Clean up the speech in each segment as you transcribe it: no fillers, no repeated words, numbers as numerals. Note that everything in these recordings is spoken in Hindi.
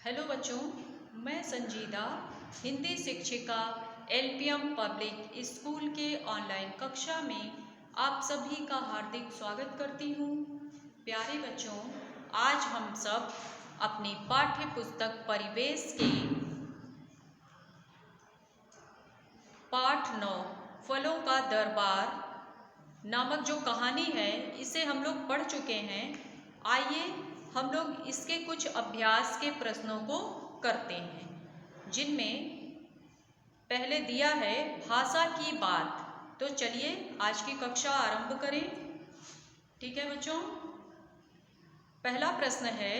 हेलो बच्चों, मैं संजीदा हिंदी शिक्षिका एलपीएम पब्लिक स्कूल के ऑनलाइन कक्षा में आप सभी का हार्दिक स्वागत करती हूँ। प्यारे बच्चों, आज हम सब अपनी पाठ्य पुस्तक परिवेश के पाठ 9 फलों का दरबार नामक जो कहानी है इसे हम लोग पढ़ चुके हैं। आइए हम लोग इसके कुछ अभ्यास के प्रश्नों को करते हैं, जिनमें पहले दिया है भाषा की बात। तो चलिए आज की कक्षा आरंभ करें। ठीक है बच्चों, पहला प्रश्न है,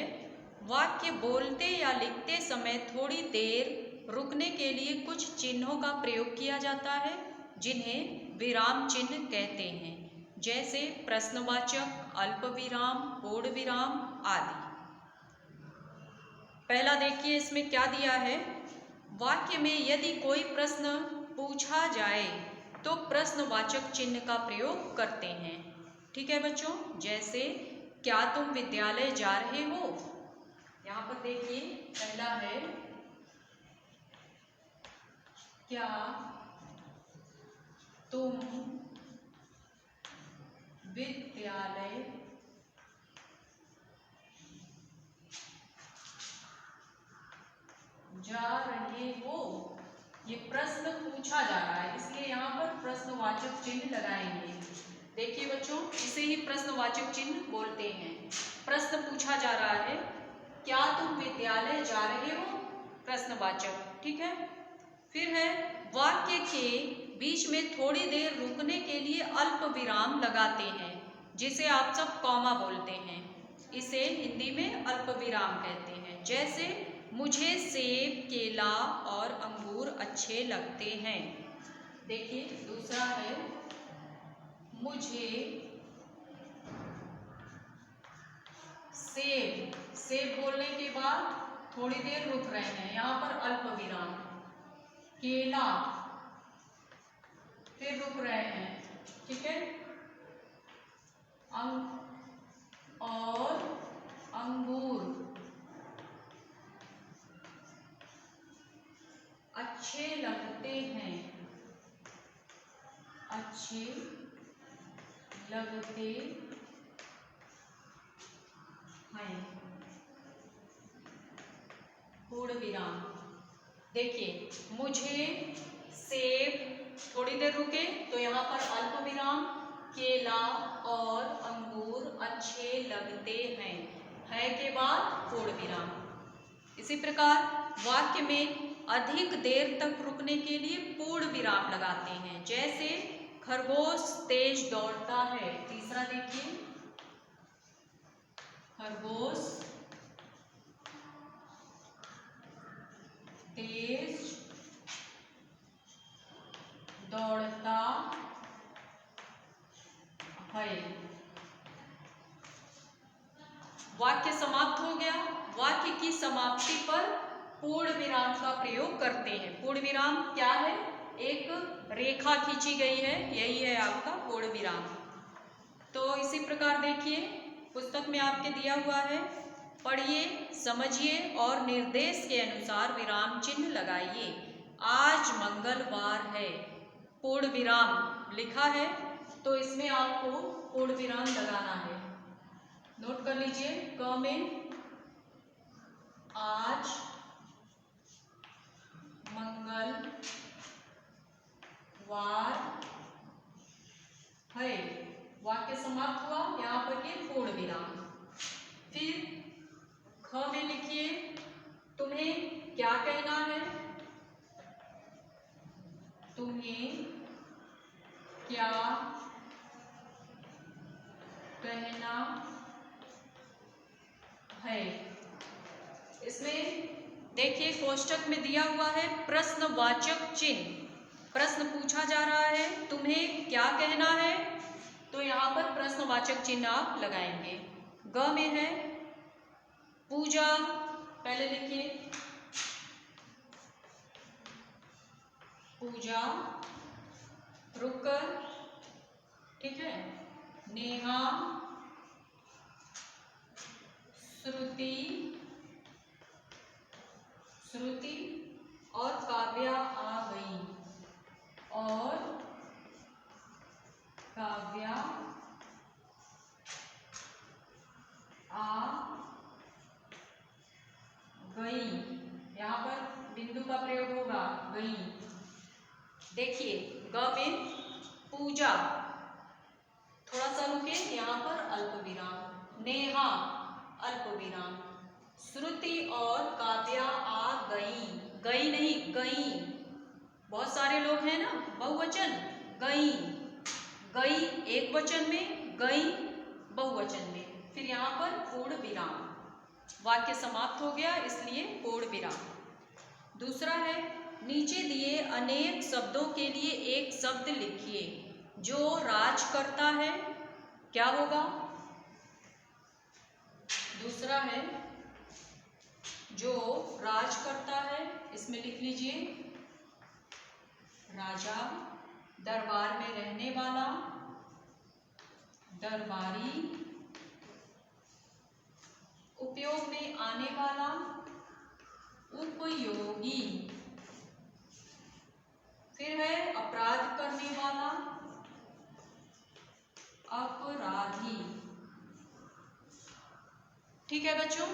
वाक्य बोलते या लिखते समय थोड़ी देर रुकने के लिए कुछ चिन्हों का प्रयोग किया जाता है, जिन्हें विराम चिन्ह कहते हैं, जैसे प्रश्नवाचक, अल्प विराम, पूर्ण विराम आदि। पहला देखिए इसमें क्या दिया है। वाक्य में यदि कोई प्रश्न पूछा जाए तो प्रश्नवाचक चिन्ह का प्रयोग करते हैं। ठीक है बच्चों, जैसे क्या तुम विद्यालय जा रहे हो। यहाँ पर देखिए पहला है क्या तुम विद्यालय जा रहे हो। ये प्रश्न पूछा जा रहा है, इसलिए यहाँ पर प्रश्नवाचक चिन्ह लगाएंगे। देखिए बच्चों, इसे ही प्रश्नवाचक चिन्ह बोलते हैं। प्रश्न पूछा जा रहा है, क्या तुम विद्यालय जा रहे हो, प्रश्नवाचक। ठीक है, फिर है वाक्य के बीच में थोड़ी देर रुकने के लिए अल्प विराम लगाते हैं, जिसे आप सब कॉमा बोलते हैं। इसे हिंदी में अल्प विराम कहते हैं। जैसे मुझे सेब, केला और अंगूर अच्छे लगते हैं। देखिए दूसरा है, मुझे सेब, सेब बोलने के बाद थोड़ी देर रुक रहे हैं, यहाँ पर अल्प विराम। केला, फिर रुक रहे हैं। ठीक है, और अंगूर अच्छे लगते हैं, अच्छे लगते हैं, पूर्ण विराम। देखिए मुझे सेब, थोड़ी देर रुके तो यहाँ पर अल्प विराम, केला और अंगूर अच्छे लगते हैं, है के बाद पूर्ण विराम। इसी प्रकार वाक्य में अधिक देर तक रुकने के लिए पूर्ण विराम लगाते हैं। जैसे खरगोश तेज दौड़ता है। तीसरा देखिए, खरगोश तेज दौड़ता है। वाक्य समाप्त हो गया। वाक्य की समाप्ति पर पूर्ण विराम का प्रयोग करते हैं। पूर्ण विराम क्या है? एक रेखा खींची गई है, यही है आपका पूर्ण विराम। तो इसी प्रकार देखिए पुस्तक में आपके दिया हुआ है, पढ़िए, समझिए और निर्देश के अनुसार विराम चिन्ह लगाइए। आज मंगलवार है, पूर्ण विराम लिखा है, तो इसमें आपको पूर्ण विराम लगाना है। नोट कर लीजिए, क में आज मंगलवार है, वाक्य समाप्त हुआ, यहाँ पर के पूर्ण विराम। फिर ख में लिखिए, तुम्हें क्या कहना है, तुम्हें क्या कहना है। इसमें देखिए कोष्टक में दिया हुआ है प्रश्नवाचक चिन्ह। प्रश्न पूछा जा रहा है, तुम्हें क्या कहना है, तो यहाँ पर प्रश्नवाचक चिन्ह आप लगाएंगे। ग में है पूजा, पहले लिखिए पूजा, रुककर, ठीक है, नेहा, श्रुति, श्रुति और काव्या आ गई, और काव्या आ गई। यहाँ पर बिंदु का प्रयोग होगा, गई। देखिए ग में पूजा, थोड़ा सा रुके, यहाँ पर अल्प विराम, नेहा अल्प विराम, श्रुति और काव्या आ गई, गई नहीं गई, बहुत सारे लोग हैं ना, बहुवचन, गई, गई एक वचन में, गई बहुवचन में, फिर यहाँ पर पूर्ण विराम, वाक्य समाप्त हो गया, इसलिए पूर्ण विराम। दूसरा है, नीचे दिए अनेक शब्दों के लिए एक शब्द लिखिए जो राज करता है, क्या होगा? दूसरा है जो राज करता है, इसमें लिख लीजिए राजा, दरबार में रहने वाला, दरबारी, उपयोग में आने वाला, उपयोगी, फिर है अपराध करने वाला, अपराधी। ठीक है बच्चों,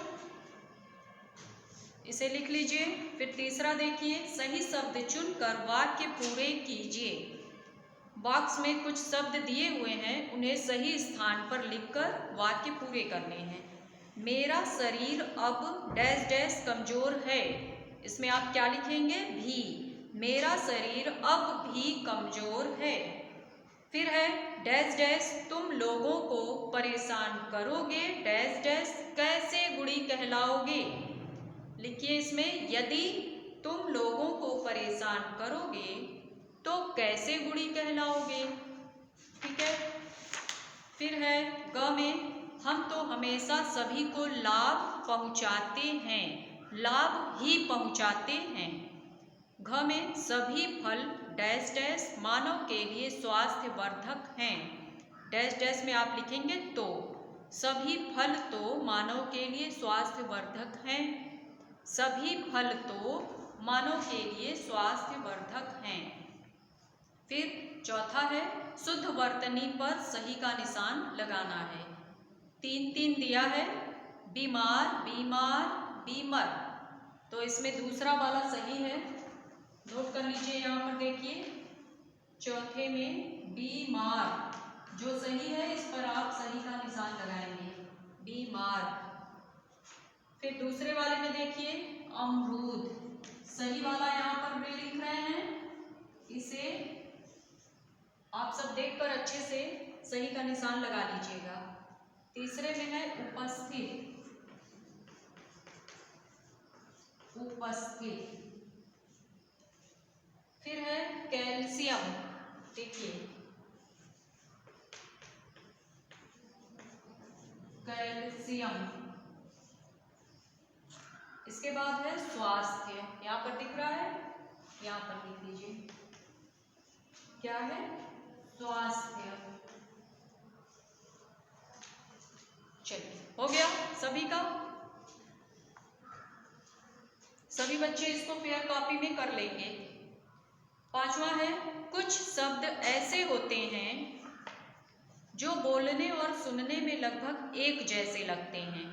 इसे लिख लीजिए। फिर तीसरा देखिए, सही शब्द चुनकर वाक्य पूरे कीजिए। बॉक्स में कुछ शब्द दिए हुए हैं, उन्हें सही स्थान पर लिखकर वाक्य पूरे करने हैं। मेरा शरीर अब डैश डैश कमजोर है, इसमें आप क्या लिखेंगे? भी। मेरा शरीर अब भी कमजोर है। फिर है डैश डैश तुम लोगों को परेशान करोगे डैश डैश कैसे गुड़ी कहलाओगे। लिखिए इसमें, यदि तुम लोगों को परेशान करोगे तो कैसे गुड़ी कहलाओगे। ठीक है। फिर है ग में, हम तो हमेशा सभी को लाभ पहुंचाते हैं, लाभ ही पहुंचाते हैं। घ में, सभी फल डैश डैश मानव के लिए स्वास्थ्य वर्धक हैं, डैश डैश में आप लिखेंगे तो, सभी फल तो मानव के लिए स्वास्थ्य वर्धक हैं, सभी फल तो मानव के लिए स्वास्थ्य वर्धक हैं। फिर चौथा है, शुद्ध वर्तनी पर सही का निशान लगाना है। 3-3 दिया है, बीमार, बीमार, बीमर, तो इसमें दूसरा वाला सही है, नोट कर लीजिए। यहाँ पर देखिए चौथे में बीमार जो सही है, इस पर आप सही का निशान लगाएंगे, बीमार। फिर दूसरे वाले में देखिए अमरूद, सही वाला यहाँ पर भी लिख रहे हैं, इसे आप सब देखकर अच्छे से सही का निशान लगा लीजिएगा। तीसरे में है उपस्थित, उपस्थित। फिर है कैल्शियम, देखिए कैल्शियम। इसके बाद है स्वास्थ्य, यहाँ पर दिख रहा है, यहाँ पर लिख लीजिए क्या है, स्वास्थ्य। चलिए हो गया सभी का, सभी बच्चे इसको फेयर कॉपी में कर लेंगे। पांचवा है, कुछ शब्द ऐसे होते हैं जो बोलने और सुनने में लगभग एक जैसे लगते हैं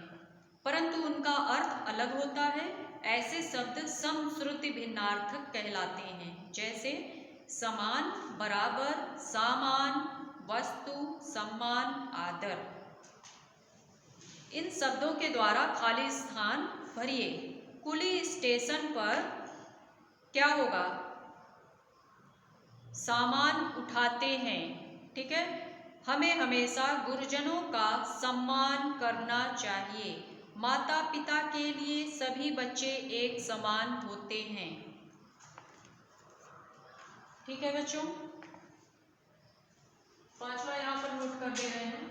परंतु उनका अर्थ अलग होता है। ऐसे शब्द समश्रुति भिन्नार्थक कहलाते हैं, जैसे समान, बराबर, सामान, वस्तु, सम्मान, आदर। इन शब्दों के द्वारा खाली स्थान भरिए। कुली स्टेशन पर क्या होगा, सामान उठाते हैं। ठीक है। हमें हमेशा गुरुजनों का सम्मान करना चाहिए। माता पिता के लिए सभी बच्चे एक समान होते हैं। ठीक है बच्चों, पांचवा यहाँ पर नोट कर दे रहे हैं,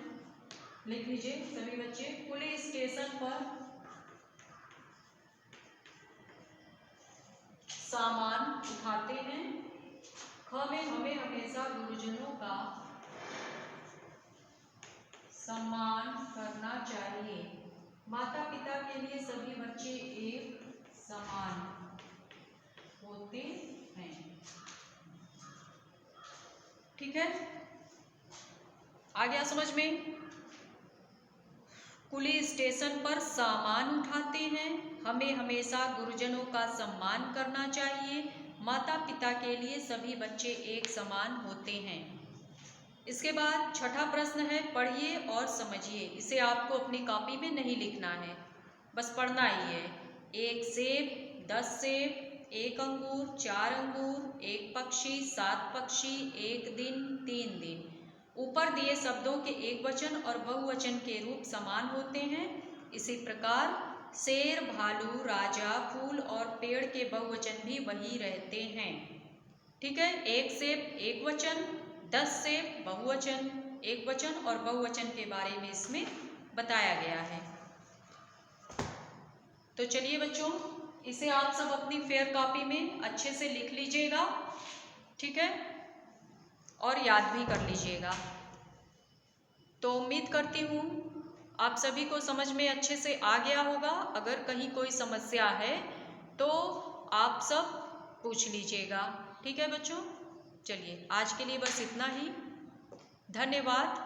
लिख लीजिए सभी बच्चे। पुलिस स्टेशन पर सामान उठाते हैं। ख में हमें हमेशा गुरुजनों का सम्मान करना चाहिए। माता पिता के लिए सभी बच्चे एक समान। ठीक है, आ गया समझ में। कुली स्टेशन पर सामान उठाते हैं, हमें हमेशा गुरुजनों का सम्मान करना चाहिए, माता पिता के लिए सभी बच्चे एक समान होते हैं। इसके बाद छठा प्रश्न है, पढ़िए और समझिए। इसे आपको अपनी कॉपी में नहीं लिखना है, बस पढ़ना ही है। 1 सेब, 10 सेब, 1 अंगूर, 4 अंगूर, 1 पक्षी, 7 पक्षी, 1 दिन, 3 दिन। ऊपर दिए शब्दों के एक वचन और बहुवचन के रूप समान होते हैं। इसी प्रकार शेर, भालू, राजा, फूल और पेड़ के बहुवचन भी वही रहते हैं। ठीक है, 1 सेब एक वचन, 10 सेब बहुवचन, एक वचन और बहुवचन के बारे में इसमें बताया गया है। तो चलिए बच्चों, इसे आप सब अपनी फेयर कॉपी में अच्छे से लिख लीजिएगा, ठीक है, और याद भी कर लीजिएगा। तो उम्मीद करती हूँ आप सभी को समझ में अच्छे से आ गया होगा। अगर कहीं कोई समस्या है तो आप सब पूछ लीजिएगा, ठीक है बच्चों। चलिए आज के लिए बस इतना ही, धन्यवाद।